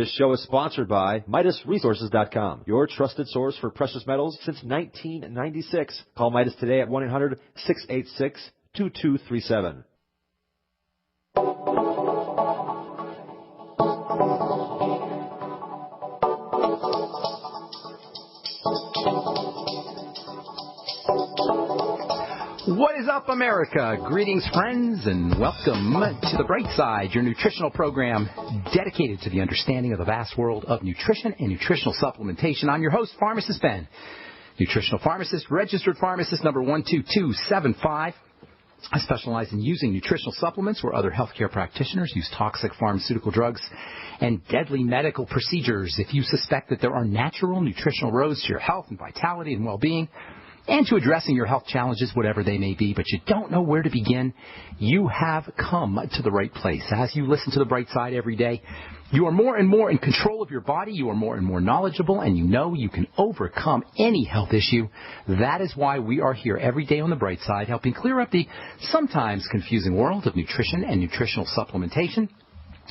This show is sponsored by MidasResources.com, your trusted source for precious metals since 1996. Call Midas today at 1-800-686-2237. What is up, America? Greetings, friends, and welcome to the Brightside, your nutritional program dedicated to the understanding of the vast world of nutrition and nutritional supplementation. I'm your host, Pharmacist Ben, nutritional pharmacist, registered pharmacist number 12275. I specialize in using nutritional supplements where other healthcare practitioners use toxic pharmaceutical drugs and deadly medical procedures. If you suspect that there are natural nutritional roads to your health and vitality and well-being, and to addressing your health challenges, whatever they may be, but you don't know where to begin, you have come to the right place. As you listen to the Bright Side every day, you are more and more in control of your body, you are more and more knowledgeable, and you know you can overcome any health issue. That is why we are here every day on the Bright Side, helping clear up the sometimes confusing world of nutrition and nutritional supplementation.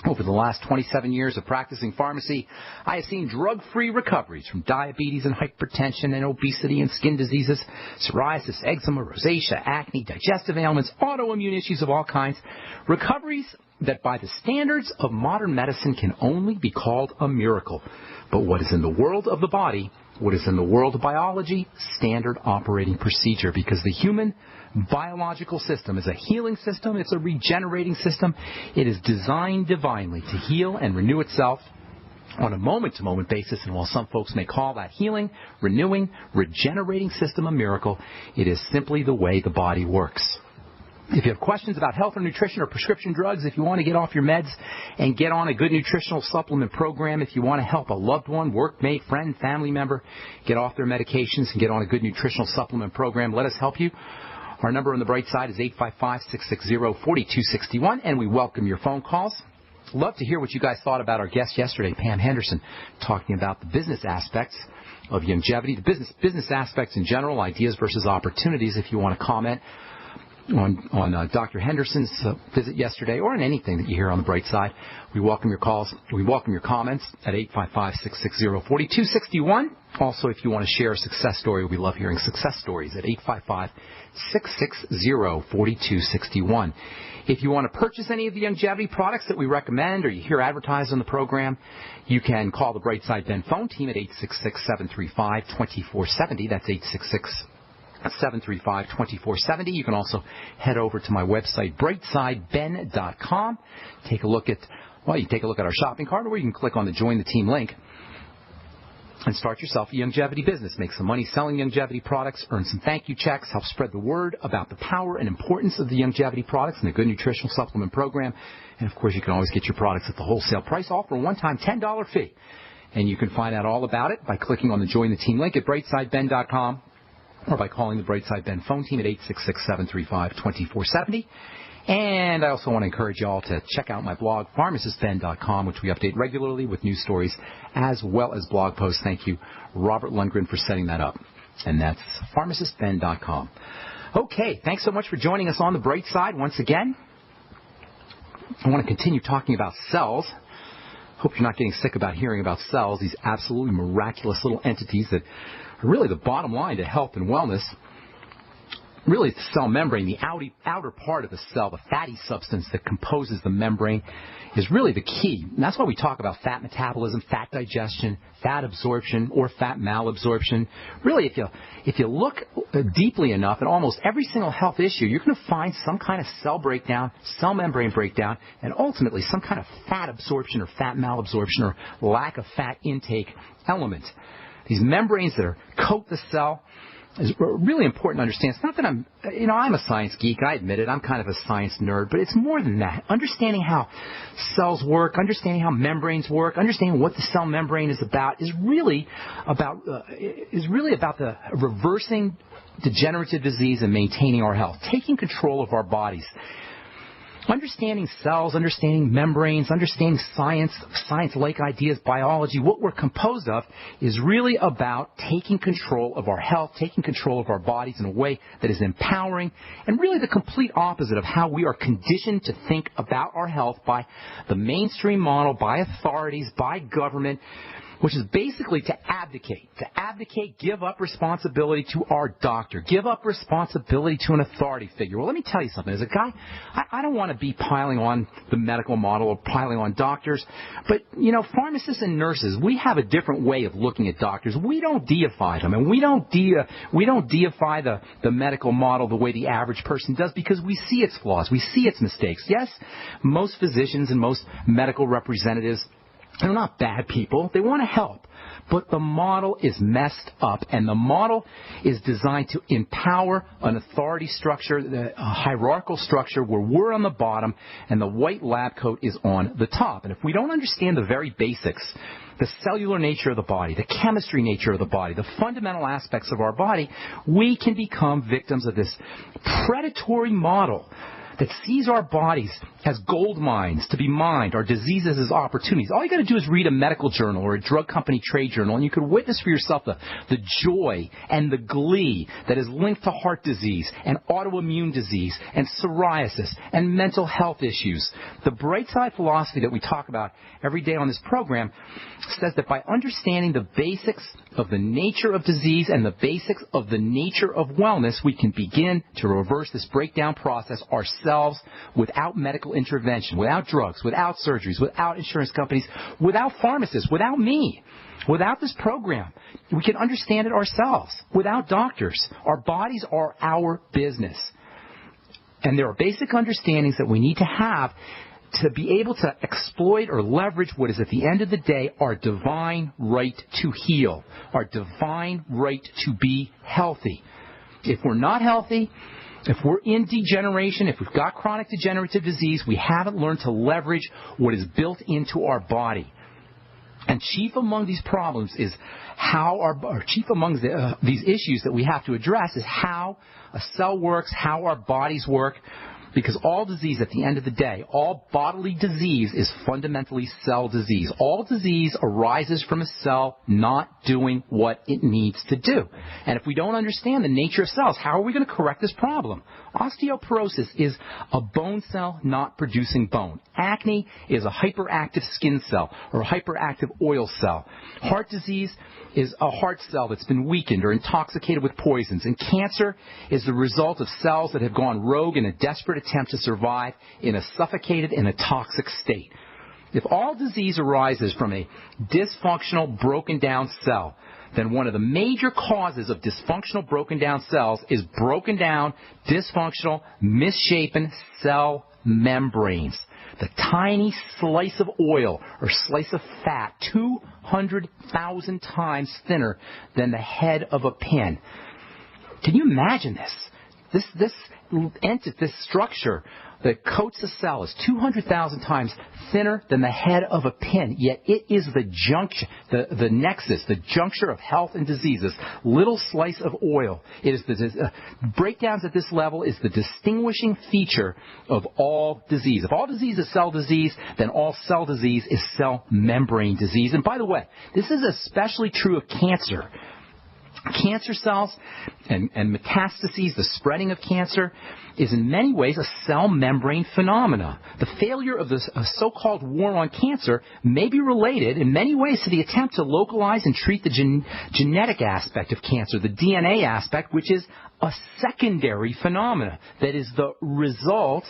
Over the last 27 years of practicing pharmacy, I have seen drug-free recoveries from diabetes and hypertension and obesity and skin diseases, psoriasis, eczema, rosacea, acne, digestive ailments, autoimmune issues of all kinds. Recoveries that by the standards of modern medicine can only be called a miracle. But what is in the world of the body, what is in the world of biology, standard operating procedure, because the human biological system is a healing system. It's a regenerating system. It is designed divinely to heal and renew itself on a moment-to-moment basis. And while some folks may call that healing, renewing, regenerating system a miracle, it is simply the way the body works. If you have questions about health or nutrition or prescription drugs, if you want to get off your meds and get on a good nutritional supplement program, if you want to help a loved one, workmate, friend, family member get off their medications and get on a good nutritional supplement program, let us help you. Our number on the Bright Side is 855-660-4261, and we welcome your phone calls. Love to hear what you guys thought about our guest yesterday, Pam Henderson, talking about the business aspects of longevity, the business aspects in general, ideas versus opportunities. If you want to comment on Dr. Henderson's visit yesterday or on anything that you hear on the Bright Side, we welcome your calls. We welcome your comments at 855-660-4261. Also, if you want to share a success story, we love hearing success stories at 855-660-4261. If you want to purchase any of the longevity products that we recommend or you hear advertised on the program, you can call the Brightside Ben phone team at 866-735-2470. That's 866-735-2470. You can also head over to my website, brightsideben.com. You can take a look at our shopping cart, or you can click on the Join the Team link and start yourself a longevity business. Make some money selling longevity products, earn some thank you checks, help spread the word about the power and importance of the longevity products and the good nutritional supplement program. And, of course, you can always get your products at the wholesale price, all for a one-time $10 fee. And you can find out all about it by clicking on the Join the Team link at brightsideben.com or by calling the Brightside Ben phone team at 866-735-2470. And I also want to encourage you all to check out my blog, pharmacistben.com, which we update regularly with news stories as well as blog posts. Thank you, Robert Lundgren, for setting that up. And that's pharmacistben.com. Okay, thanks so much for joining us on the Bright Side once again. I want to continue talking about cells. Hope you're not getting sick about hearing about cells, these absolutely miraculous little entities that are really the bottom line to health and wellness. Really, the cell membrane, the outer part of the cell, the fatty substance that composes the membrane, is really the key. And that's why we talk about fat metabolism, fat digestion, fat absorption, or fat malabsorption. Really, if you look deeply enough at almost every single health issue, you're going to find some kind of cell breakdown, cell membrane breakdown, and ultimately some kind of fat absorption or fat malabsorption or lack of fat intake element. These membranes that coat the cell is really important to understand. It's not that I'm a science geek. I admit it. I'm kind of a science nerd, but it's more than that. Understanding how cells work, understanding how membranes work, understanding what the cell membrane is about is really about the reversing degenerative disease and maintaining our health, taking control of our bodies. Understanding cells, understanding membranes, understanding science-like ideas, biology, what we're composed of is really about taking control of our health, taking control of our bodies in a way that is empowering, and really the complete opposite of how we are conditioned to think about our health by the mainstream model, by authorities, by government, which is basically to abdicate, give up responsibility to our doctor, give up responsibility to an authority figure. Well, let me tell you something. As a guy, I don't want to be piling on the medical model or piling on doctors, but, pharmacists and nurses, we have a different way of looking at doctors. We don't deify them, and we don't deify the medical model the way the average person does because we see its flaws, we see its mistakes. Yes, most physicians and most medical representatives, they're not bad people. They want to help. But the model is messed up, and the model is designed to empower an authority structure, a hierarchical structure where we're on the bottom and the white lab coat is on the top. And if we don't understand the very basics, the cellular nature of the body, the chemistry nature of the body, the fundamental aspects of our body, we can become victims of this predatory model that sees our bodies as gold mines to be mined, our diseases as opportunities. All you got to do is read a medical journal or a drug company trade journal, and you can witness for yourself the joy and the glee that is linked to heart disease and autoimmune disease and psoriasis and mental health issues. The Brightside philosophy that we talk about every day on this program says that by understanding the basics of the nature of disease and the basics of the nature of wellness, we can begin to reverse this breakdown process ourselves without medical intervention, without drugs, without surgeries, without insurance companies, without pharmacists, without me. Without this program, we can understand it ourselves. Without doctors, our bodies are our business. And there are basic understandings that we need to have to be able to exploit or leverage what is at the end of the day our divine right to heal, our divine right to be healthy. If we're not healthy, if we're in degeneration, if we've got chronic degenerative disease, we haven't learned to leverage what is built into our body. And chief among these problems is chief among these issues that we have to address is how a cell works, how our bodies work. Because all disease, at the end of the day, all bodily disease is fundamentally cell disease. All disease arises from a cell not doing what it needs to do. And if we don't understand the nature of cells, how are we going to correct this problem? Osteoporosis is a bone cell not producing bone. Acne is a hyperactive skin cell or a hyperactive oil cell. Heart disease is a heart cell that's been weakened or intoxicated with poisons. And cancer is the result of cells that have gone rogue in a desperate attempt to survive in a suffocated and a toxic state. If all disease arises from a dysfunctional, broken down cell, then one of the major causes of dysfunctional, broken down cells is broken down, dysfunctional, misshapen cell membranes. The tiny slice of oil or slice of fat, 200,000 times thinner than the head of a pin. Can you imagine this? This structure that coats a cell is 200,000 times thinner than the head of a pin, yet it is the junction, the nexus, the juncture of health and disease, this little slice of oil. It is the breakdowns at this level is the distinguishing feature of all disease. If all disease is cell disease, then all cell disease is cell membrane disease. And by the way, this is especially true of cancer. Cancer cells and metastases, the spreading of cancer, is in many ways a cell membrane phenomena. The failure of this so-called war on cancer may be related in many ways to the attempt to localize and treat the genetic aspect of cancer, the DNA aspect, which is a secondary phenomena that is the result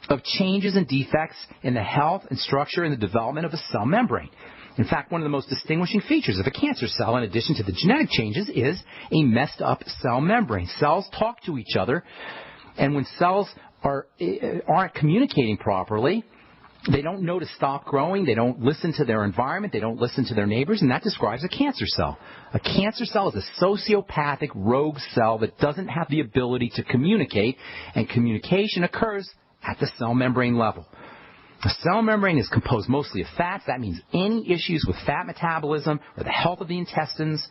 of changes and defects in the health and structure and the development of a cell membrane. In fact, one of the most distinguishing features of a cancer cell, in addition to the genetic changes, is a messed up cell membrane. Cells talk to each other, and when cells aren't communicating properly, they don't know to stop growing, they don't listen to their environment, they don't listen to their neighbors, and that describes a cancer cell. A cancer cell is a sociopathic rogue cell that doesn't have the ability to communicate, and communication occurs at the cell membrane level. The cell membrane is composed mostly of fats. That means any issues with fat metabolism or the health of the intestines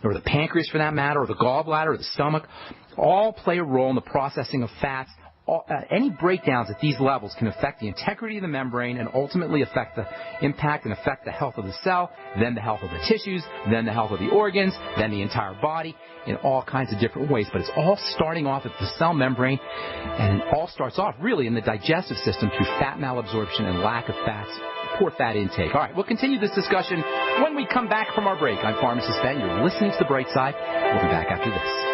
or the pancreas for that matter or the gallbladder or the stomach all play a role in the processing of fats. any breakdowns at these levels can affect the integrity of the membrane and ultimately affect the health of the cell, then the health of the tissues, then the health of the organs, then the entire body in all kinds of different ways. But it's all starting off at the cell membrane, and it all starts off really in the digestive system through fat malabsorption and lack of fats, poor fat intake. All right, we'll continue this discussion when we come back from our break. I'm Pharmacist Ben. You're listening to The Bright Side. We'll be back after this.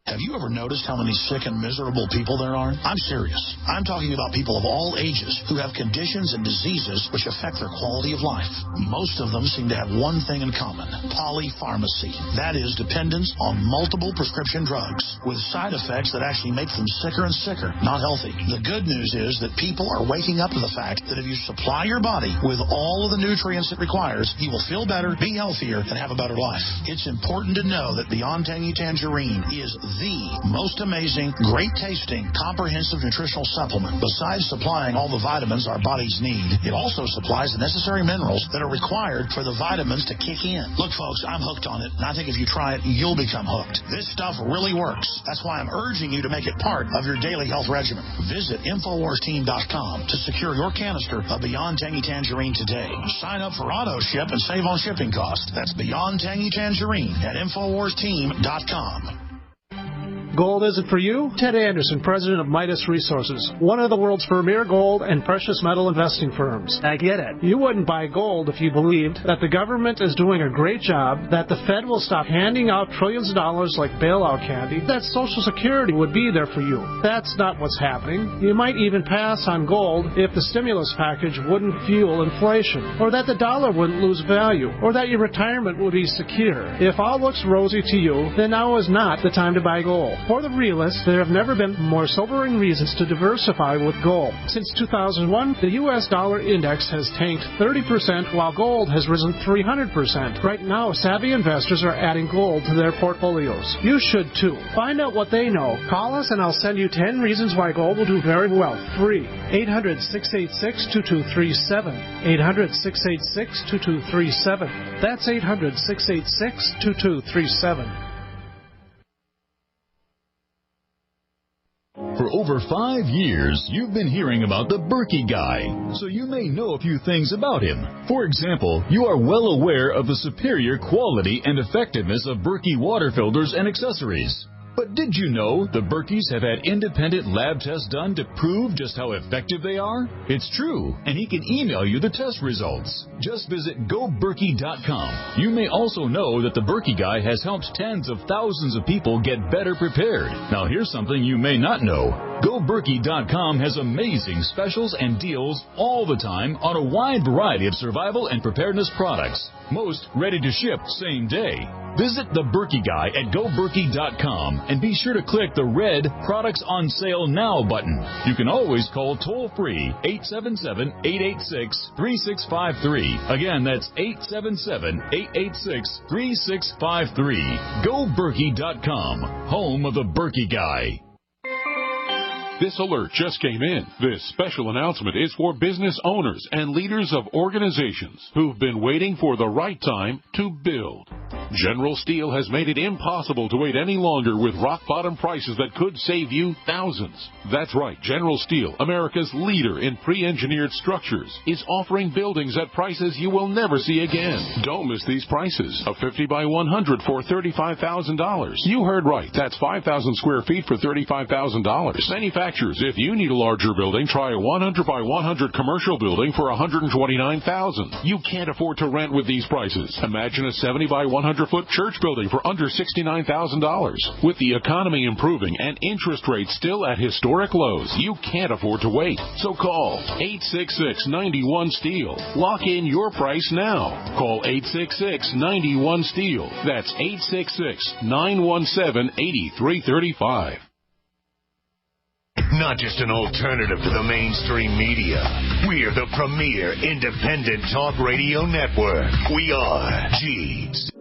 Have you ever noticed how many sick and miserable people there are? I'm serious. I'm talking about people of all ages who have conditions and diseases which affect their quality of life. Most of them seem to have one thing in common: polypharmacy. That is, dependence on multiple prescription drugs with side effects that actually make them sicker and sicker, not healthy. The good news is that people are waking up to the fact that if you supply your body with all of the nutrients it requires, you will feel better, be healthier, and have a better life. It's important to know that Beyond Tangy Tangerine is the most amazing, great-tasting, comprehensive nutritional supplement. Besides supplying all the vitamins our bodies need, it also supplies the necessary minerals that are required for the vitamins to kick in. Look, folks, I'm hooked on it, and I think if you try it, you'll become hooked. This stuff really works. That's why I'm urging you to make it part of your daily health regimen. Visit InfoWarsTeam.com to secure your canister of Beyond Tangy Tangerine today. Sign up for auto ship and save on shipping costs. That's Beyond Tangy Tangerine at InfoWarsTeam.com. Gold is it for you? Ted Anderson, president of Midas Resources, one of the world's premier gold and precious metal investing firms. I get it. You wouldn't buy gold if you believed that the government is doing a great job, that the Fed will stop handing out trillions of dollars like bailout candy, that Social Security would be there for you. That's not what's happening. You might even pass on gold if the stimulus package wouldn't fuel inflation, or that the dollar wouldn't lose value, or that your retirement would be secure. If all looks rosy to you, then now is not the time to buy gold. For the realists, there have never been more sobering reasons to diversify with gold. Since 2001, the U.S. dollar index has tanked 30%, while gold has risen 300%. Right now, savvy investors are adding gold to their portfolios. You should too. Find out what they know. Call us and I'll send you 10 reasons why gold will do very well. Free. 800-686-2237. 800-686-2237. That's 800-686-2237. For over 5 years, you've been hearing about the Berkey Guy, so you may know a few things about him. For example, you are well aware of the superior quality and effectiveness of Berkey water filters and accessories. But did you know the Berkeys have had independent lab tests done to prove just how effective they are? It's true, and he can email you the test results. Just visit GoBerkey.com. You may also know that the Berkey Guy has helped tens of thousands of people get better prepared. Now here's something you may not know. GoBerkey.com has amazing specials and deals all the time on a wide variety of survival and preparedness products. Most ready to ship same day. Visit the Berkey Guy at GoBerkey.com and be sure to click the red Products on Sale Now button. You can always call toll-free 877-886-3653. Again, that's 877-886-3653. GoBerkey.com, home of the Berkey Guy. This alert just came in. This special announcement is for business owners and leaders of organizations who've been waiting for the right time to build. General Steel has made it impossible to wait any longer with rock-bottom prices that could save you thousands. That's right, General Steel, America's leader in pre-engineered structures, is offering buildings at prices you will never see again. Don't miss these prices. A 50 by 100 for $35,000. You heard right. That's 5,000 square feet for $35,000. Manufacturers, if you need a larger building, try a 100 by 100 commercial building for $129,000. You can't afford to rent with these prices. Imagine a 70 by 100-foot church building for under $69,000. With the economy improving and interest rates still at historic lows, you can't afford to wait. So call 866-91-STEEL. Lock in your price now. Call 866-91-STEEL. That's 866-917-8335. Not just an alternative to the mainstream media. We're the premier independent talk radio network. We are G's.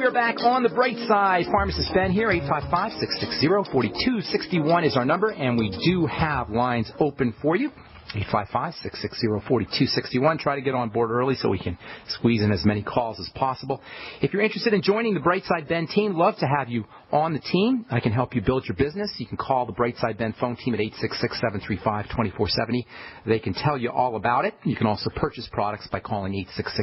are back on the Bright Side. Pharmacist Ben here. 855-660-4261 is our number, and we do have lines open for you. 855-660-4261. Try to get on board early so we can squeeze in as many calls as possible. If you're interested in joining the Brightside Ben team, love to have you on the team. I can help you build your business. You can call the Brightside Ben phone team at 866-735-2470. They can tell you all about it. You can also purchase products by calling 866